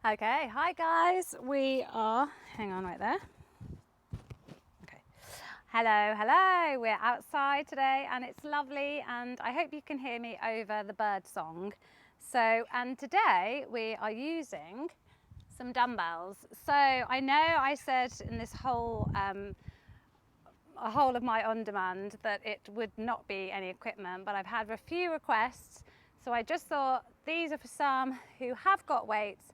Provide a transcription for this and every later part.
Okay, hi guys. We are, hang on right there. Okay. Hello. We're outside today and it's lovely and I hope you can hear me over the bird song. And today we are using some dumbbells. So I know I said in this whole a whole of my on demand that it would not be any equipment, but I've had a few requests. So I just thought these are for some who have got weights,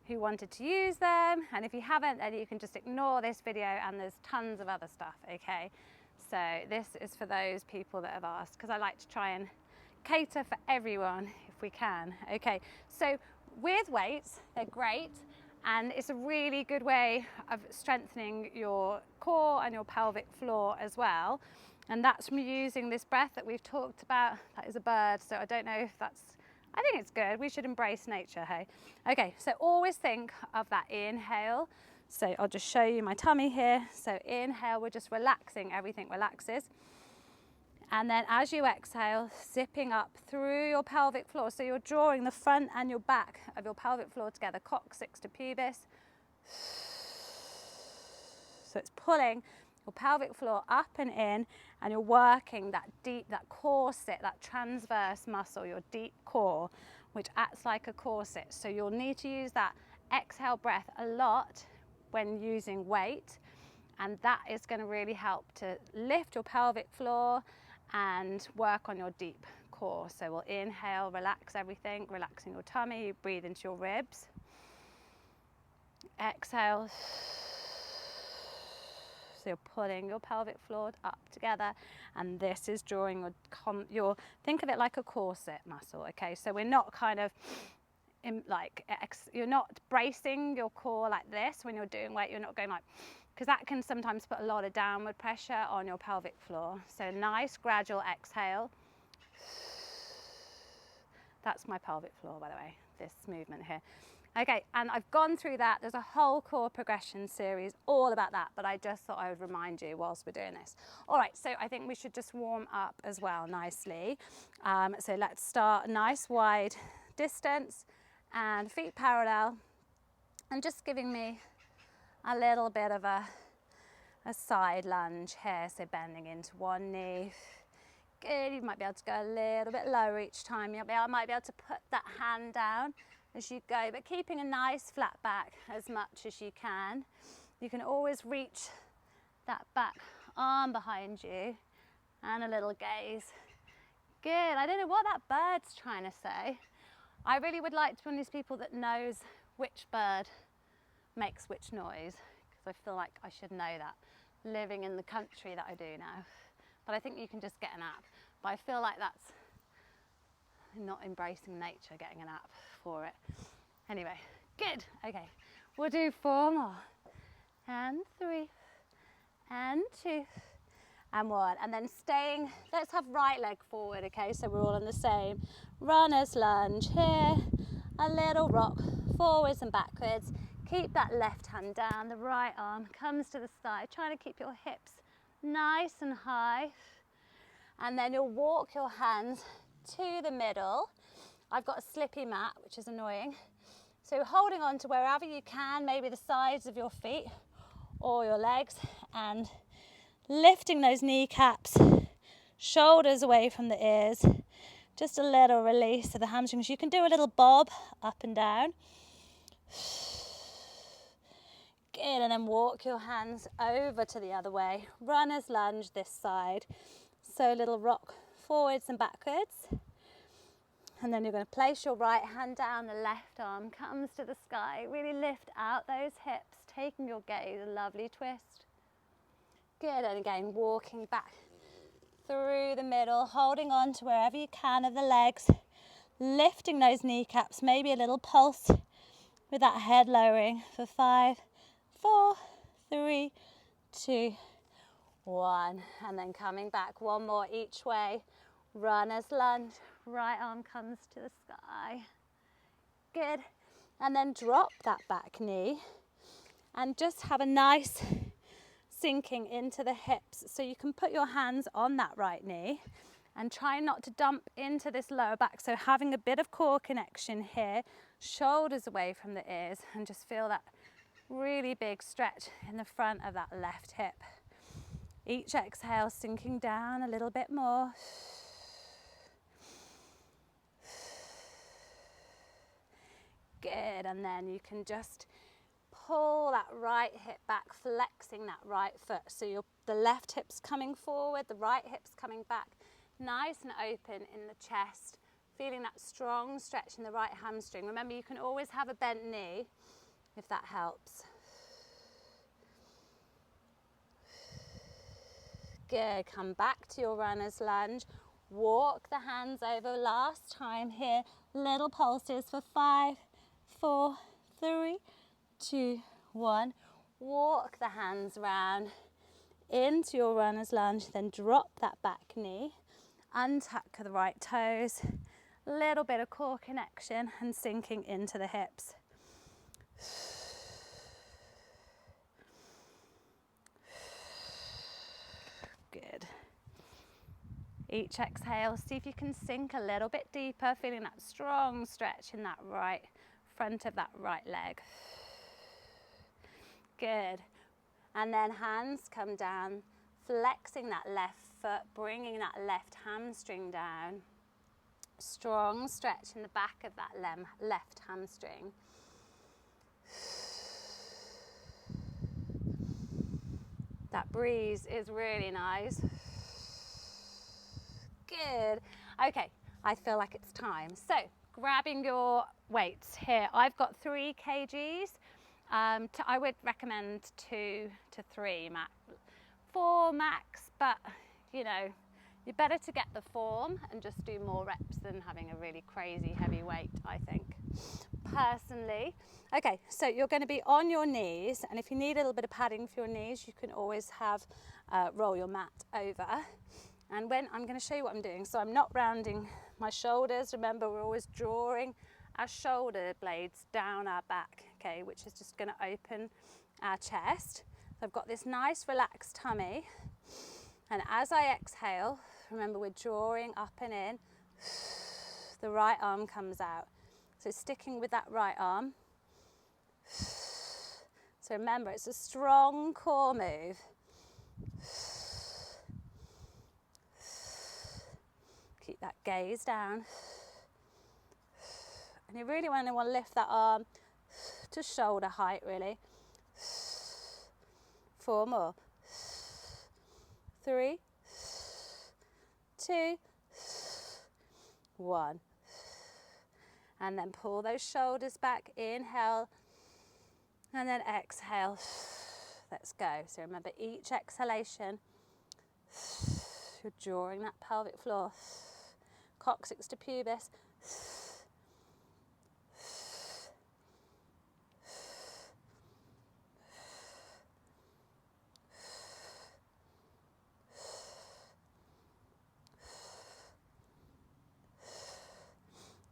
who wanted to use them, and if you haven't, then you can just ignore this video and there's tons of other stuff, okay? So this is for those people that have asked, because I like to try and cater for everyone if we can. Okay, so with weights, they're great, and it's a really good way of strengthening your core and your pelvic floor as well. And that's from using this breath that we've talked about. That is a bird, so I don't know if that's, I think it's good. We should embrace nature, hey? Okay, so always think of that inhale. So I'll just show you my tummy here. So inhale, we're just relaxing, everything relaxes. And then as you exhale, zipping up through your pelvic floor. So you're drawing the front and your back of your pelvic floor together, coccyx to pubis. So it's pulling your pelvic floor up and in, and you're working that deep, that corset, that transverse muscle, your deep core, which acts like a corset. So you'll need to use that exhale breath a lot when using weight, and that is going to really help to lift your pelvic floor and work on your deep core. So we'll inhale, relax everything, relaxing your tummy, you breathe into your ribs. Exhale. So you're pulling your pelvic floor up together, and this is drawing your think of it like a corset muscle, okay? So we're not kind of you're not bracing your core like this when you're doing weight. You're not going like, because that can sometimes put a lot of downward pressure on your pelvic floor. So nice gradual exhale. That's my pelvic floor, by the way, this movement here. Okay, and I've gone through that. There's a whole core progression series all about that, but I just thought I would remind you whilst we're doing this. All right, so I think we should just warm up as well nicely. So let's start nice wide distance and feet parallel, and just giving me a little bit of a side lunge here. So bending into one knee. Good, you might be able to go a little bit lower each time. You might be able to put that hand down as you go, but keeping a nice flat back as much as you can. You can always reach that back arm behind you, and a little gaze. Good, I don't know what that bird's trying to say. I really would like to be one of these people that knows which bird makes which noise, because I feel like I should know that, living in the country that I do now. But I think you can just get an app. But I feel like that's not embracing nature, getting an app for it. Anyway, good. Okay, we'll do 4 more. And 3, and 2, and 1. And then staying, let's have right leg forward, okay? So we're all in the same runner's lunge here. A little rock forwards and backwards. Keep that left hand down, the right arm comes to the side, trying to keep your hips nice and high. And then you'll walk your hands to the middle. I've got a slippy mat, which is annoying. So holding on to wherever you can, maybe the sides of your feet or your legs, and lifting those kneecaps, shoulders away from the ears. Just a little release of the hamstrings. You can do a little bob up and down. Good, and then walk your hands over to the other way. Runner's lunge this side. So a little rock forwards and backwards. And then you're going to place your right hand down, the left arm comes to the sky. Really lift out those hips, taking your gaze, a lovely twist. Good, and again, walking back through the middle, holding on to wherever you can of the legs, lifting those kneecaps, maybe a little pulse with that head lowering for 5, 4, 3, 2, 1. And then coming back, 1 more each way. Runner's lunge, right arm comes to the sky. Good. And then drop that back knee and just have a nice sinking into the hips. So you can put your hands on that right knee and try not to dump into this lower back. So having a bit of core connection here, shoulders away from the ears, and just feel that really big stretch in the front of that left hip. Each exhale, sinking down a little bit more. Good, and then you can just pull that right hip back, flexing that right foot. So the left hip's coming forward, the right hip's coming back. Nice and open in the chest, feeling that strong stretch in the right hamstring. Remember, you can always have a bent knee if that helps. Good, come back to your runner's lunge. Walk the hands over. Last time here, little pulses for 5, 4, 3, 2, 1. Walk the hands round into your runner's lunge, then drop that back knee. Untuck the right toes, little bit of core connection and sinking into the hips. Good. Each exhale, see if you can sink a little bit deeper, feeling that strong stretch in that right front of that right leg. Good. And then hands come down, flexing that left foot, bringing that left hamstring down. Strong stretch in the back of that left hamstring. That breeze is really nice. Good. Okay, I feel like it's time. So, grabbing your weights here. I've got 3 kgs. I would recommend 2 to 3 max. 4 max, but you know, you're better to get the form and just do more reps than having a really crazy heavy weight, I think, personally. Okay, so you're going to be on your knees, and if you need a little bit of padding for your knees, you can always have roll your mat over. And when I'm going to show you what I'm doing, so I'm not rounding my shoulders. Remember, we're always drawing our shoulder blades down our back, okay, which is just going to open our chest. So I've got this nice relaxed tummy, and as I exhale, remember we're drawing up and in, the right arm comes out. So sticking with that right arm. So remember, it's a strong core move. Keep that gaze down. And you really want to lift that arm to shoulder height, really. 4 more. 3, 2, 1. And then pull those shoulders back. Inhale. And then exhale. Let's go. So remember, each exhalation, you're drawing that pelvic floor. Coccyx to pubis.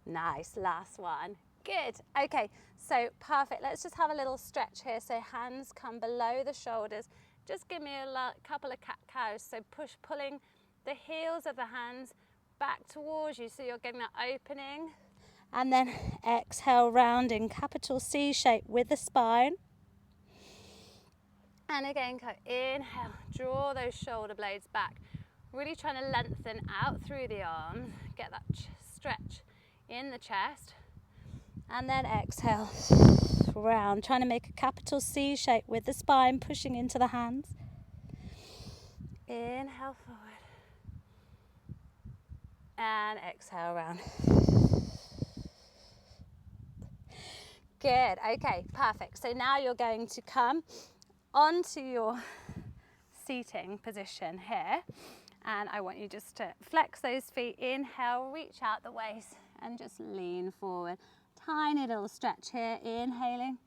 Nice, last one. Good. Okay, so perfect. Let's just have a little stretch here. So hands come below the shoulders. Just give me a couple of cat-cows. So pulling the heels of the hands back towards you, so you're getting that opening. And then exhale, rounding, capital C shape with the spine. And again, go inhale, draw those shoulder blades back. Really trying to lengthen out through the arms, get that stretch in the chest. And then exhale, round, trying to make a capital C shape with the spine, pushing into the hands. Inhale forward. And exhale round. Good, okay, perfect. So now you're going to come onto your seating position here. And I want you just to flex those feet, inhale, reach out the waist and just lean forward. Tiny little stretch here, inhaling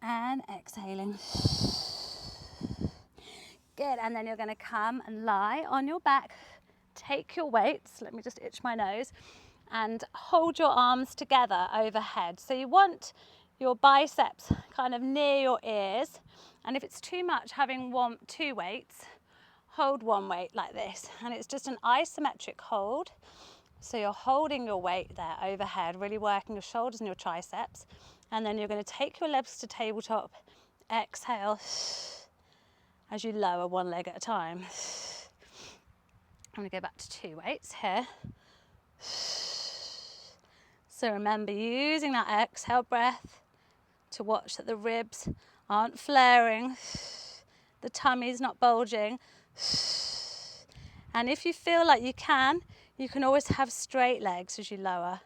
and exhaling. Good, and then you're going to come and lie on your back. Take your weights, let me just itch my nose, and hold your arms together overhead. So you want your biceps kind of near your ears, and if it's too much having 2 weights, hold one weight like this, and it's just an isometric hold. So you're holding your weight there overhead, really working your shoulders and your triceps, and then you're going to take your legs to tabletop, exhale as you lower one leg at a time. I'm going to go back to 2 weights here. So remember, using that exhale breath to watch that the ribs aren't flaring, the tummy's not bulging. And if you feel like you can always have straight legs as you lower.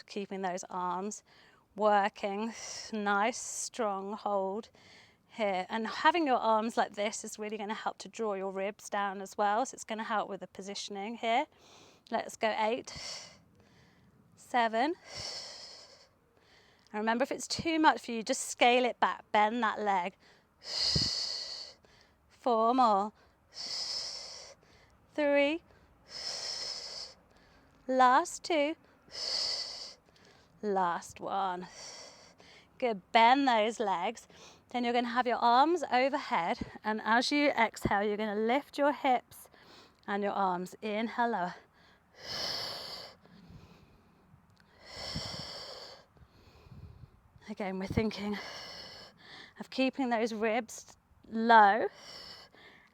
Keeping those arms working, nice strong hold here. And having your arms like this is really going to help to draw your ribs down as well. So it's going to help with the positioning here. Let's go 8, 7. And remember, if it's too much for you, just scale it back, bend that leg. 4 more. 3. Last 2. Last 1. Good, bend those legs. Then you're going to have your arms overhead, and as you exhale, you're going to lift your hips and your arms. Inhale, lower. Again, we're thinking of keeping those ribs low,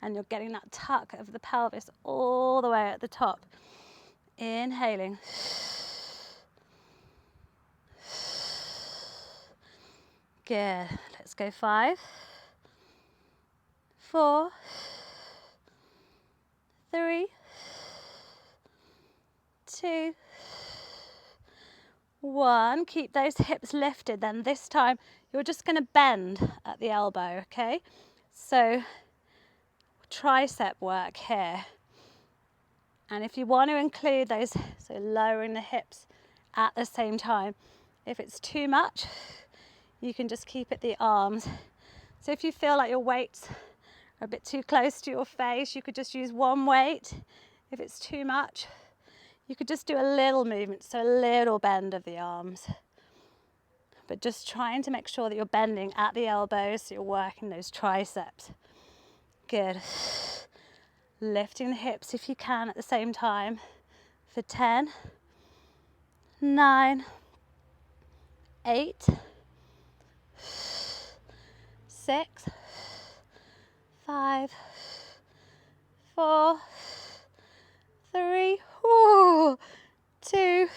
and you're getting that tuck of the pelvis all the way at the top. Inhaling. Good. Let's go 5, 4, 3, 2, 1. Keep those hips lifted. Then this time you're just going to bend at the elbow, okay? So tricep work here. And if you want to include those, so lowering the hips at the same time. If it's too much, you can just keep it the arms. So if you feel like your weights are a bit too close to your face, you could just use one weight. If it's too much, you could just do a little movement, so a little bend of the arms. But just trying to make sure that you're bending at the elbows, so you're working those triceps. Good. Lifting the hips if you can at the same time for 10, 9, 8, 6, 5, 4, 3, 2,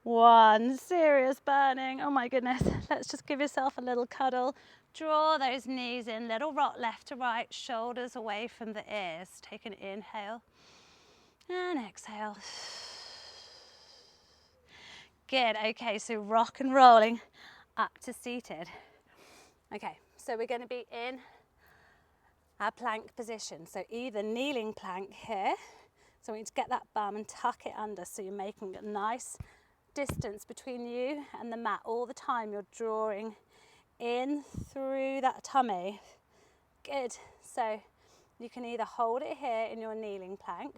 1. Serious burning. Oh my goodness. Let's just give yourself a little cuddle. Draw those knees in, little rock left to right, shoulders away from the ears. Take an inhale and exhale. Good. Okay, so rock and rolling up to seated. Okay, so we're going to be in our plank position. So either kneeling plank here. So we need to get that bum and tuck it under, so you're making a nice distance between you and the mat. All the time you're drawing in through that tummy. Good. So you can either hold it here in your kneeling plank,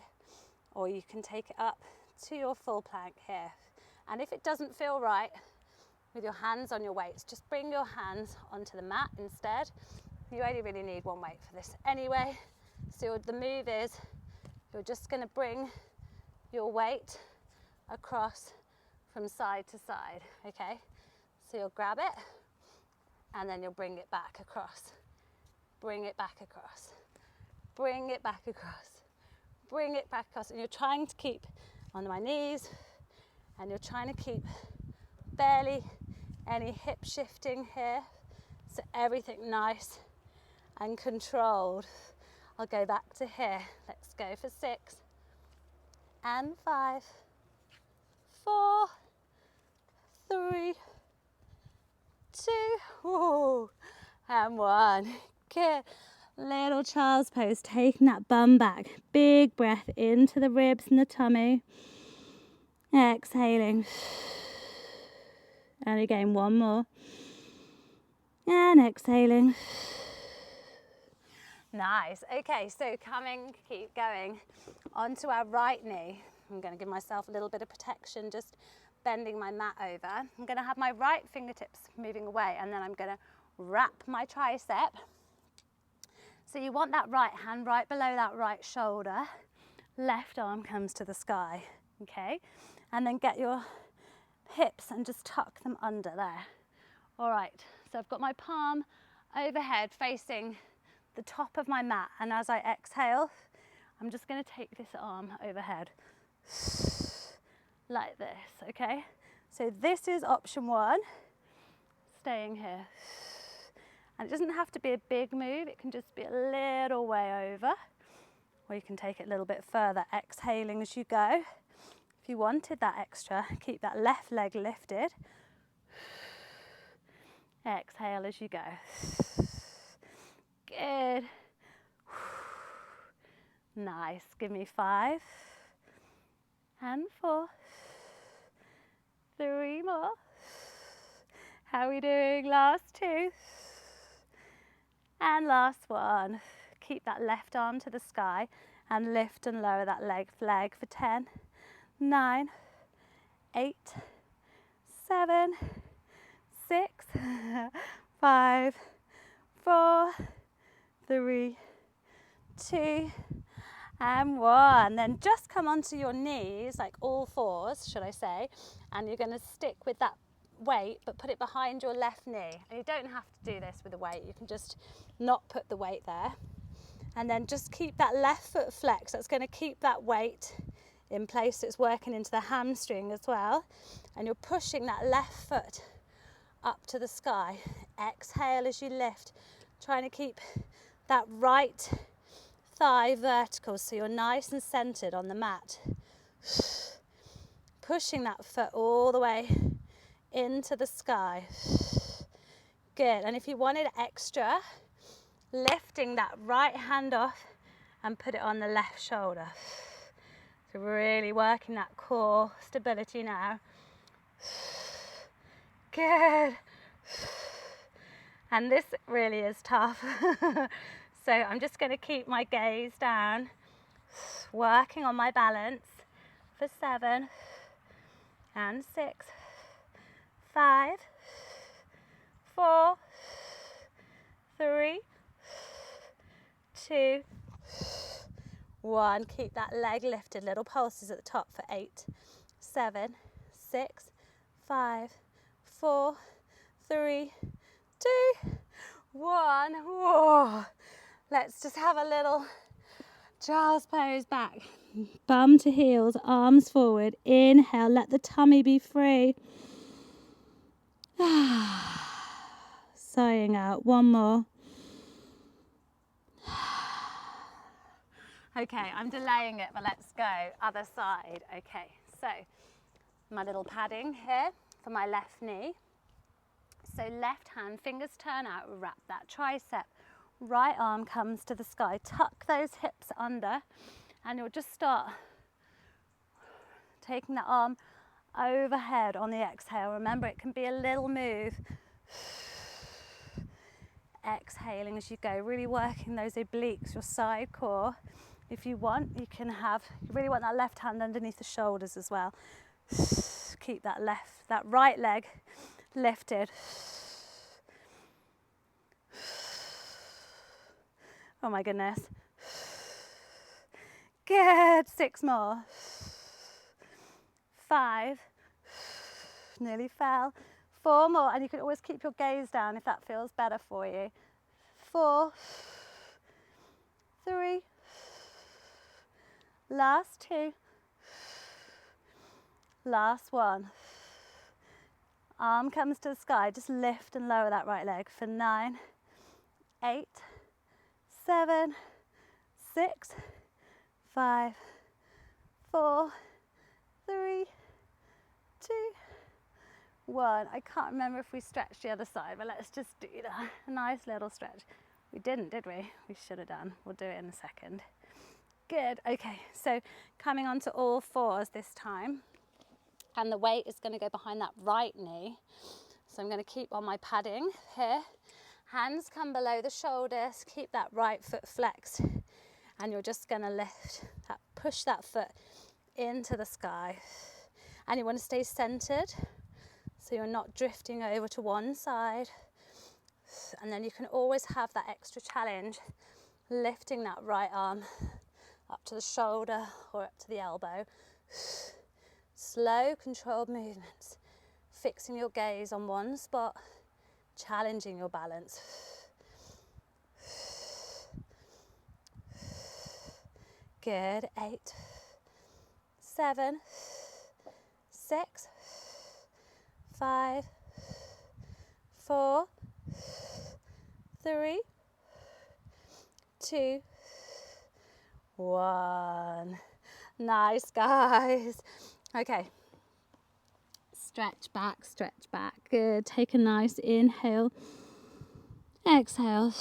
or you can take it up to your full plank here. And if it doesn't feel right with your hands on your weights, just bring your hands onto the mat instead. You only really need one weight for this anyway. So the move is you're just going to bring your weight across from side to side, okay? So you'll grab it and then you'll bring it back across. Bring it back across. Bring it back across. Bring it back across. And you're trying to keep on my knees, and you're trying to keep barely any hip shifting here. So everything nice and controlled. I'll go back to here. Let's go for 6 and 5, 4, 3, 2, and 1. Good. Little child's pose, taking that bum back. Big breath into the ribs and the tummy. Exhaling. And again, one more. And exhaling. Nice. Okay, so keep going onto our right knee. I'm going to give myself a little bit of protection, just bending my mat over. I'm going to have my right fingertips moving away, and then I'm going to wrap my tricep. So you want that right hand right below that right shoulder. Left arm comes to the sky, okay? And then get your hips and just tuck them under there. All right, so I've got my palm overhead facing the top of my mat, and as I exhale, I'm just going to take this arm overhead like this, okay? So this is option one, staying here. And it doesn't have to be a big move, it can just be a little way over, or you can take it a little bit further, exhaling as you go. If you wanted that extra, keep that left leg lifted. Exhale as you go. Good. Nice. Give me 5 and 4. 3 more. How are we doing? Last 2. And last 1. Keep that left arm to the sky and lift and lower that leg flag for 10, 9, 8, 7, 6, 5, 4, 3, 2, and 1. Then just come onto your knees, like all fours, should I say, and you're going to stick with that weight, but put it behind your left knee. And you don't have to do this with the weight, you can just not put the weight there. And then just keep that left foot flexed. That's going to keep that weight in place, so it's working into the hamstring as well. And you're pushing that left foot up to the sky. Exhale as you lift, trying to keep that right thigh vertical so you're nice and centered on the mat. Pushing that foot all the way into the sky. Good. And if you wanted extra, lifting that right hand off and put it on the left shoulder. So really working that core stability now. Good. And this really is tough. So I'm just going to keep my gaze down, working on my balance for 7 and 6, 5, 4, 3, 2, 1. Keep that leg lifted, little pulses at the top for 8, 7, 6, 5, 4, 3, 2, 1. Whoa. Let's just have a little child's pose back. Bum to heels, arms forward. Inhale, let the tummy be free. Sighing out. 1 more. Okay, I'm delaying it, but let's go. Other side. Okay, so my little padding here for my left knee. So left hand, fingers turn out, wrap that tricep. Right arm comes to the sky. Tuck those hips under, and you'll just start taking that arm overhead on the exhale. Remember, it can be a little move. Exhaling as you go, really working those obliques, your side core. If you want, you really want that left hand underneath the shoulders as well. Keep that right leg lifted. Oh my goodness. Good. 6 more. 5. Nearly fell. 4 more. And you can always keep your gaze down if that feels better for you. 4. 3. Last 2. Last 1. Arm comes to the sky. Just lift and lower that right leg for 9, 8, 7, 6, 5, 4, 3, 2, 1. I can't remember if we stretched the other side, but let's just do that. A nice little stretch. We didn't, did we? We should have done. We'll do it in a second. Good. Okay, so coming onto all fours this time. And the weight is going to go behind that right knee. So I'm going to keep on my padding here. Hands come below the shoulders. Keep that right foot flexed. And you're just going to lift that, push that foot into the sky. And you want to stay centered, so you're not drifting over to one side. And then you can always have that extra challenge, lifting that right arm up to the shoulder or up to the elbow. Slow, controlled movements, fixing your gaze on one spot, challenging your balance. Good. 8, 7, 6, 5, 4, 3, 2, 1. Nice, guys. Okay. Stretch back, stretch back. Good. Take a nice inhale. Exhale.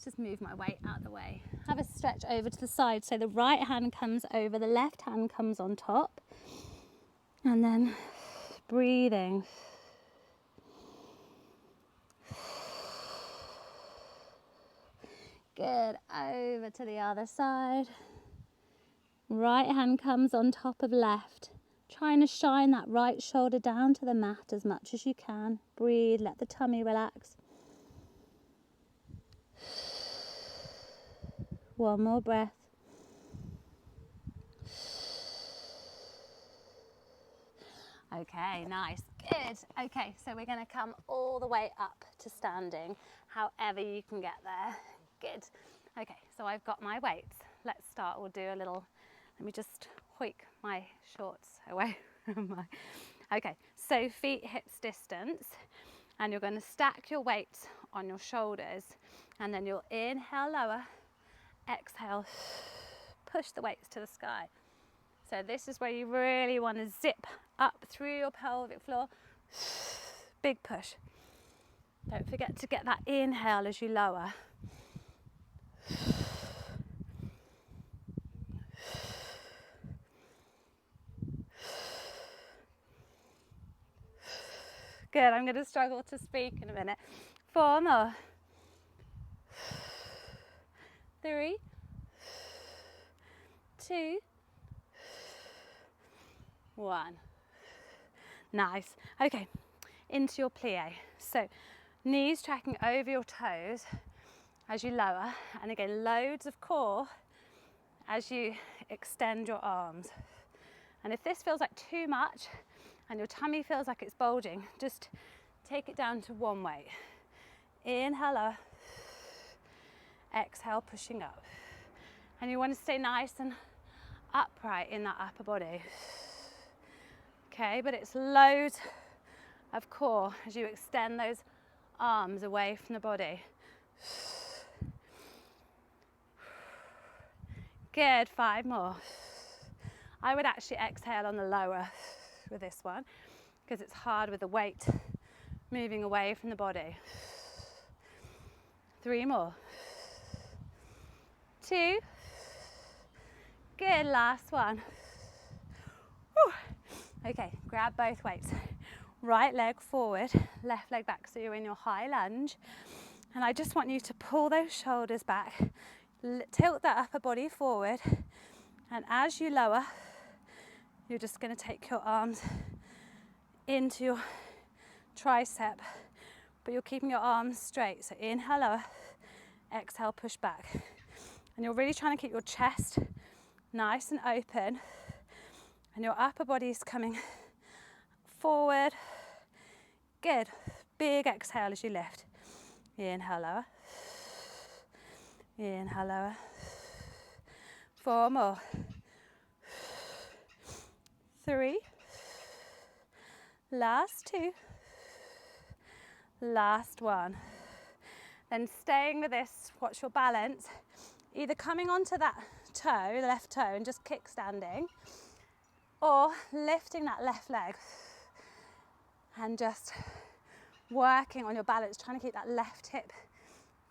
Just move my weight out of the way. Have a stretch over to the side. So the right hand comes over, the left hand comes on top. And then breathing. Good. Over to the other side. Right hand comes on top of left. Trying to shine that right shoulder down to the mat as much as you can. Breathe, let the tummy relax. One more breath. Okay, nice, good. Okay, so we're going to come all the way up to standing, however you can get there. Good. Okay, so I've got my weights. Let's start. We'll do a little, let me just hoik my shorts away from my, okay, so feet hips distance, and you're going to stack your weights on your shoulders, and then you'll inhale lower, exhale, push the weights to the sky. So this is where you really want to zip up through your pelvic floor. Big push. Don't forget to get that inhale as you lower. Good, I'm going to struggle to speak in a minute. 4 more. 3, 2, 1. Nice. Okay, into your plie. So knees tracking over your toes as you lower, and again loads of core as you extend your arms. And if this feels like too much and your tummy feels like it's bulging, just take it down to one weight. Inhale lower, exhale pushing up. And you want to stay nice and upright in that upper body. Okay, but it's loads of core as you extend those arms away from the body. Good, 5 more. I would actually exhale on the lower with this one because it's hard with the weight moving away from the body. 3 more. 2. Good, last one. Whew. Okay, grab both weights. Right leg forward, left leg back, so you're in your high lunge. And I just want you to pull those shoulders back, tilt that upper body forward, and as you lower, you're just going to take your arms into your tricep, but you're keeping your arms straight. So inhale lower, exhale push back. And you're really trying to keep your chest nice and open, and your upper body is coming forward. Good. Big exhale as you lift. Inhale lower. Inhale lower. 4 more. 3. Last 2. Last 1. Then staying with this, watch your balance. Either coming onto that toe, the left toe, and just kickstanding, or lifting that left leg and just working on your balance, trying to keep that left hip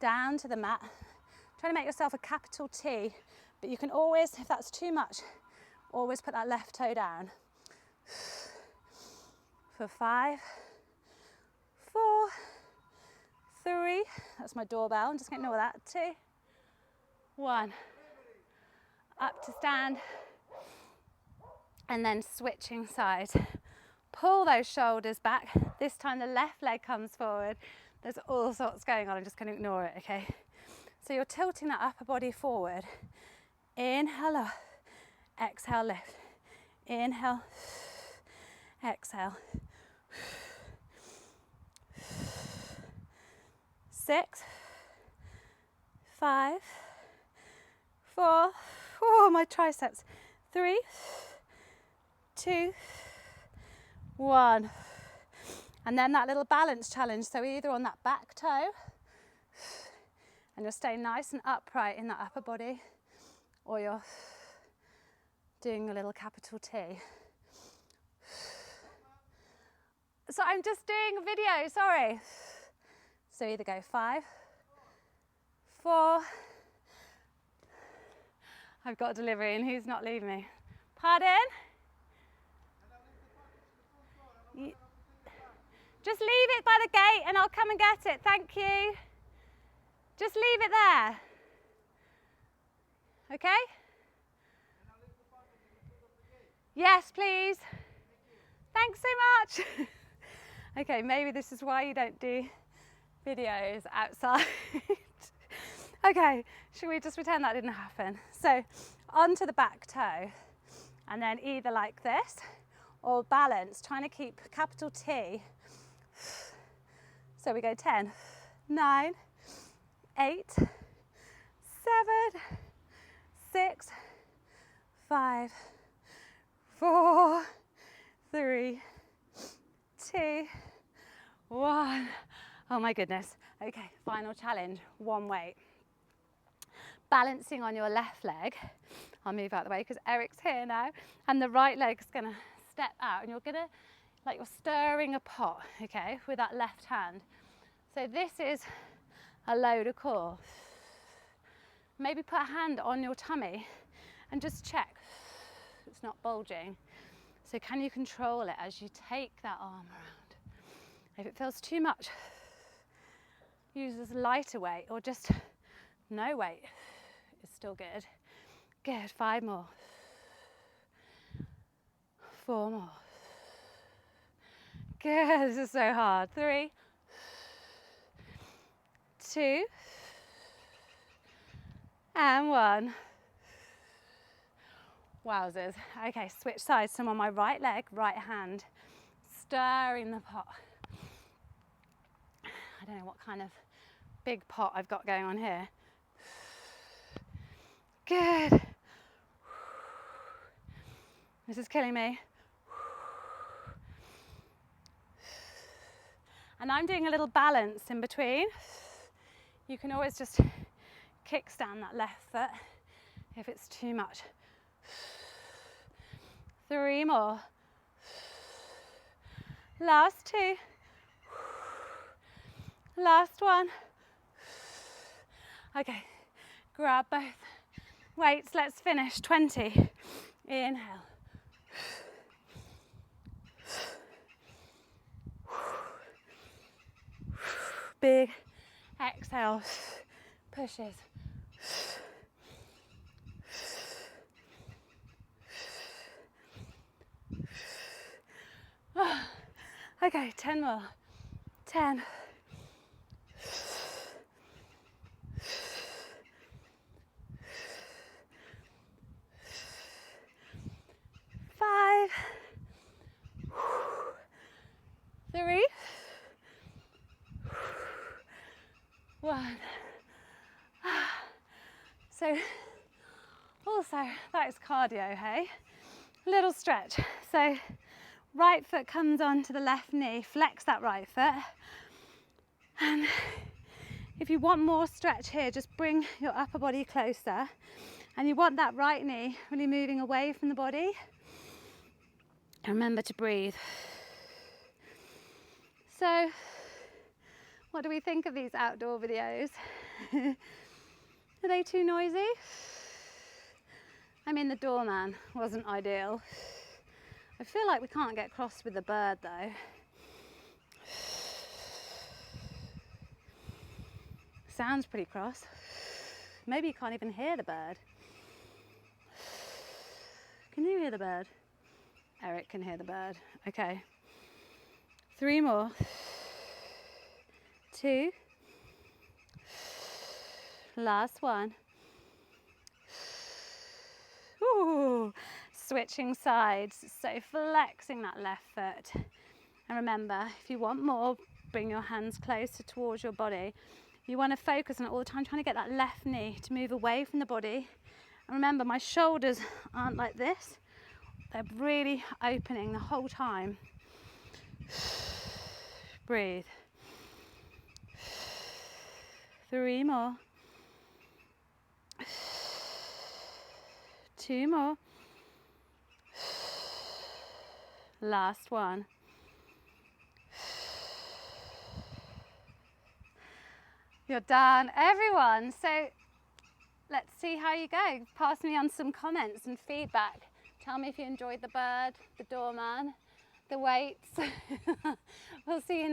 down to the mat, trying to make yourself a capital T, but you can always, if that's too much, always put that left toe down. For 5, 4, 3, that's my doorbell, I'm just going to ignore that, 2, 1, up to stand, and then switching sides, pull those shoulders back. This time the left leg comes forward. There's all sorts going on, I'm just going to ignore it, okay? So you're tilting that upper body forward. Inhale up, exhale lift. Inhale, exhale. 6, 5, 4, oh my triceps. 3, 2, 1. And then that little balance challenge, so either on that back toe, and you're staying nice and upright in that upper body, or you're doing a little capital T. So I'm just doing a video, sorry. So either go 5, 4, I've got a delivery and who's not leaving me? Pardon? Just leave it by the gate and I'll come and get it, thank you. Just leave it there. Okay? Yes, please. Thanks so much. Okay, maybe this is why you don't do videos outside. Okay, should we just pretend that didn't happen? So onto the back toe and then either like this or balance, trying to keep capital T. So we go 10, 9, 8, 7, 6, 5, 4, 3, 2, 1. Oh my goodness. Okay, final challenge, one weight. Balancing on your left leg. I'll move out of the way because Eric's here now. And the right leg's gonna step out and you're gonna, like you're stirring a pot, okay, with that left hand. So this is a low to core. Maybe put a hand on your tummy and just check it's not bulging. So can you control it as you take that arm around? If it feels too much, use as lighter weight or just no weight. It's still good. Good, 5 more. 4 more. Good, this is so hard. 3, 2, and 1. Wowzers. Okay, switch sides. So I'm on my right leg, right hand, stirring the pot. I don't know what kind of big pot I've got going on here. Good. This is killing me. And I'm doing a little balance in between. You can always just kickstand that left foot if it's too much. 3 more. Last 2. Last 1. Okay, grab both weights. Let's finish. 20. Inhale. Big exhale. Pushes. Okay, 10 more. 10. 5. 3. 1. So also that is cardio, hey? Little stretch. So right foot comes onto the left knee, flex that right foot. And if you want more stretch here, just bring your upper body closer. And you want that right knee really moving away from the body. And remember to breathe. So, what do we think of these outdoor videos? Are they too noisy? I mean, the doorman wasn't ideal. I feel like we can't get cross with the bird though. Sounds pretty cross. Maybe you can't even hear the bird. Can you hear the bird? Eric can hear the bird. Okay. 3 more. 2. Last one. Ooh. Switching sides, so flexing that left foot. And remember, if you want more, bring your hands closer towards your body. You want to focus on it all the time, trying to get that left knee to move away from the body. And remember, my shoulders aren't like this. They're really opening the whole time. Breathe. 3 more. 2 more. Last one. You're done, everyone. So let's see how you go. Pass me on some comments and feedback. Tell me if you enjoyed the bird, the doorman, the weights. We'll see you